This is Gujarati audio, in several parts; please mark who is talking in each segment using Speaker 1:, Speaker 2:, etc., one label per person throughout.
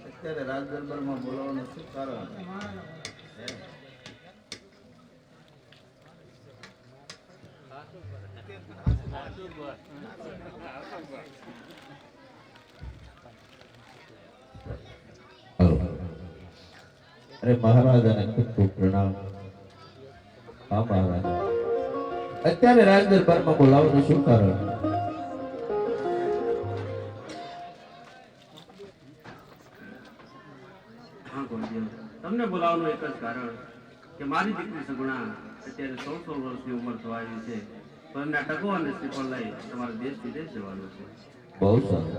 Speaker 1: અત્યારે રાજ દરબારમાં બોલાવવાનું શું કારણ?
Speaker 2: अरे महाराजा ने खूब खूब प्रणाम। हाँ महाराजा અત્યારે રાજ દરબારમાં બોલાવવાનું શું કારણ?
Speaker 1: તમને બોલાવવાનું એક જ કારણ કે મારી દીકરી સગુણા અત્યારે 16 વર્ષની ઉંમર થવા આવી છે, તો એમના ટકો અને શ્રીફળ લઈ તમારે દેશ વિદેશ જવાનું છે.
Speaker 2: બહુ સારું.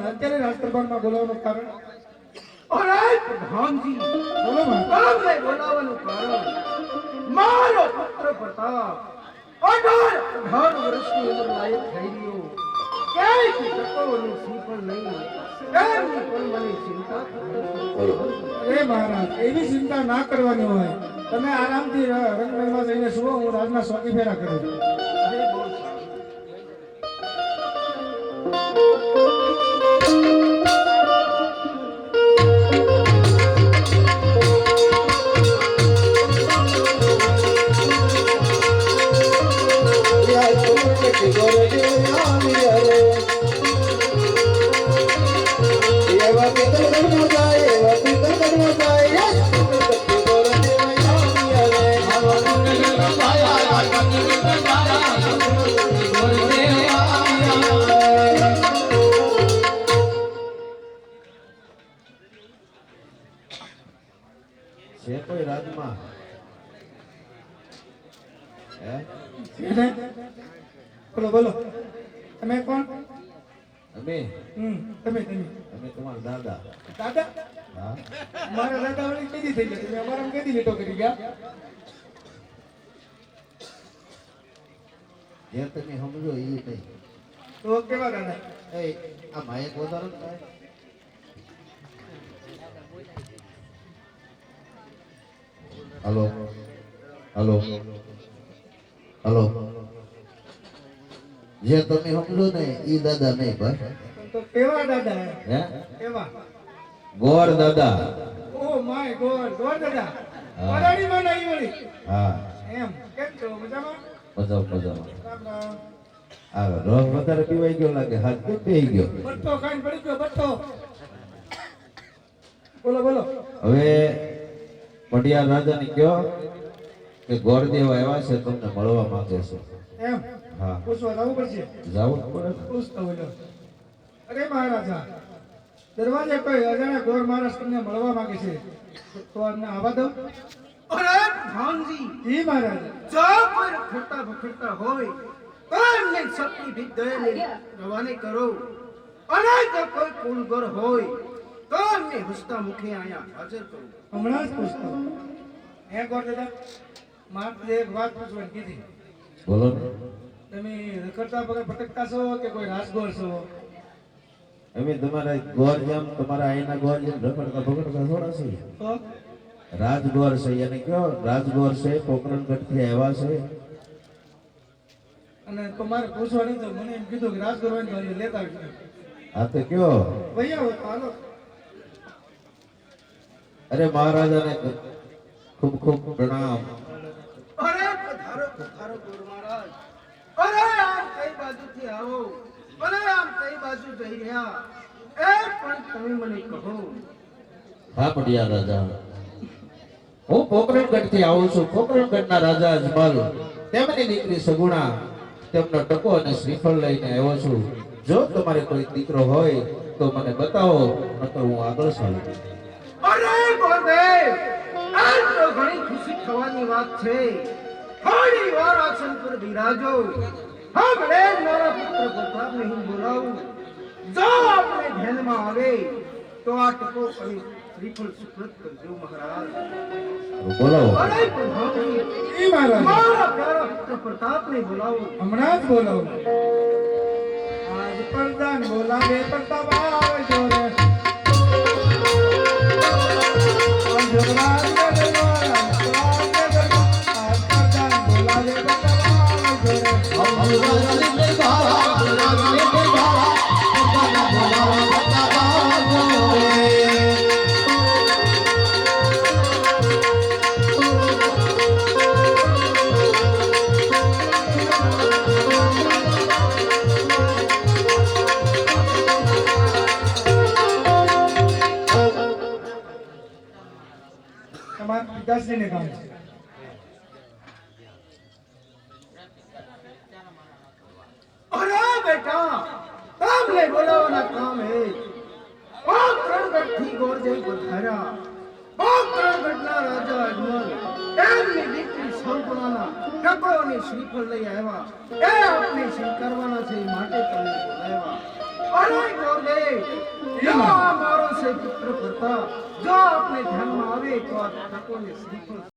Speaker 3: અત્યારે રાજ દરબારમાં બોલાવવાનું કારણ
Speaker 1: અરે પ્રધાનજી,
Speaker 3: બોલો મહારાજ.
Speaker 1: તમને બોલાવવાનું કારણ મારો પુત્ર પ્રતાપ 18 વર્ષની ઉંમર લાયક થઈ ગયો. ક્યાંયથી ટકોરનું શ્રીફળ નહીં. એમની પણ મને ચિંતા થતી.
Speaker 3: અરે મહારાજ, એવી ચિંતા ના કરવાની હોય. તમે આરામથી રંગમહેલમાં જઈને સુવો, હું રાજના સ્વામી ફેરા કરું.
Speaker 1: અરે બહુ સારું.
Speaker 2: છે કોઈ રાજમાં હે?
Speaker 3: એને? બોલો બોલો. તમે કોણ?
Speaker 2: અમે
Speaker 3: તમે
Speaker 2: તમારા દાદા.
Speaker 3: દાદા?
Speaker 2: હા,
Speaker 3: મારા દાદા વળી કેદી થઈ ગયા? તમે અમારા કેદી લીટો કરી ગયા?
Speaker 2: જે તમે સમજો એ નહીં.
Speaker 3: તો કેવા દાદા?
Speaker 2: એ આ માયક વધારો થાય. હલો હલો હલો, જે તમે સમજો ને એ દાદા નહીં ભાઈ.
Speaker 3: તો કેવા દાદા?
Speaker 2: હે?
Speaker 3: કેવા?
Speaker 2: ગોર દાદા.
Speaker 3: ઓ માય ગોડ, ગોડ દાદા.
Speaker 2: હા.
Speaker 3: વડાડી માં નહીં વળી.
Speaker 2: હા,
Speaker 3: એમ કેમ છો? મજામાં?
Speaker 2: મજામાં.
Speaker 3: રામ રામ.
Speaker 2: આ રસ વધારે પીવાઈ ગયો લાગે, હાથ કેમ પી ગયો?
Speaker 3: બટ્ટો ખાઈને પડી ગયો, બટ્ટો. બોલો બોલો.
Speaker 2: હવે પટિયા રાજાને કયો કે ગોરદેવ આવ્યા છે, તમને મળવા માંગે છે.
Speaker 3: એમ
Speaker 2: હા,
Speaker 3: પૂછવા જવું પડશે.
Speaker 2: જાવું જ પડે ને.
Speaker 3: પૂછતો બોલો. અરે મહારાજા, દરવાજે કોઈ અજાણ્યા ગોર માણસ તમને મળવા માંગે છે, તો અમને આવવા દો.
Speaker 1: અરે પ્રધાનજી,
Speaker 3: જી મહારાજ.
Speaker 1: જો કોઈ રખડતા ભખડતા હોય તો એમને શક્તિ ભીત દઈને રવાને કરો. અને જો કોઈ કુળગર હોય તો એમને હસતા મુખે અહીંયા હાજર કરો.
Speaker 3: હમણાં જ પૂછતો. હે ગોર દાદા, મારે એક વાત પૂછવાની કીધી.
Speaker 2: બોલો ને.
Speaker 3: તમે રખડતા વગર ભટકતા છો કે કોઈ રાજગોર છો?
Speaker 2: અમે તમારા ગોર જેમ, તમારા અહીંના ગોર જેમ રખડતા ભગડતા થોડા છે.
Speaker 3: તો
Speaker 2: રાજગોર છે એને કયો, રાજગોર છે, પોકરણગઢ થી આવ્યા છે.
Speaker 3: અને તો મારે પૂછવા નહીં, તો મને એમ કીધું કે રાજગોર હોય ને તો અહીંયા લેતા આવજો.
Speaker 2: આ તો કયો.
Speaker 3: ભૈયા હોય તો હાલો.
Speaker 2: અરે મહારાજાને ખૂબ ખૂબ પ્રણામ.
Speaker 1: અરે પધારો પધારો ગુરુ મહારાજ. અરે આમ કઈ બાજુથી આવો, અરે આમ કઈ બાજુ જઈ રહ્યા એ પણ તમે મને કહો.
Speaker 2: હા પટિયા રાજા, હું પોકરણગઢ થી આવું છું. પોકરણગઢના રાજા અજમલ તેમની દીકરી સગુણા, તેમનો ટકો અને શ્રીફળ લઈને આવ્યો છું. જો તમારે કોઈ દીકરો હોય તો મને બતાવો, નકર હું આગળ ચાલું.
Speaker 1: અરે ગુરુદેવ, આજ તો ઘણી ખુશી થવાની વાત છે. થોડી વાર આસન પર બિરાજો. હમણે મારા પુત્ર પ્રતાપને હું બોલાવું. જો આપણે ધ્યાનમાં આવે તો આ ટકો અને શ્રીફળ સુપ્રત કરજો મહારાજ.
Speaker 2: બોલાવો.
Speaker 1: અરે પ્રધાનજી,
Speaker 3: જી મહારાજ.
Speaker 1: મારા પ્યારા પુત્ર પ્રતાપને બોલાવો.
Speaker 3: હમણાં જ બોલો. આજ પ્રધાન બોલાવે પ્રતાપ આવજો રે. આજ પ્રધાન બોલાવે પ્રતાપ આવજો રે. તમારા પિતાશ્રીને કામ છે.
Speaker 1: અરે બેટા, તમને બોલાવવાના કામ હે. પોકરણગઢથી ગોરજઈ પધાર્યા. પોકરણગઢના રાજા અજમલ એમની દીકરી સૌપણાના ટકો અને શ્રીફળ લઈ આવ્યા. એ આપણે સ્વીકારવાના છે, એ માટે તમને બોલાવ્યા. અરે ગોરદેવ, યા મારો છે પુત્ર પ્રતાપ જો આપણે ધ્યાનમાં આવે તો આ ટકોને શ્રીફળ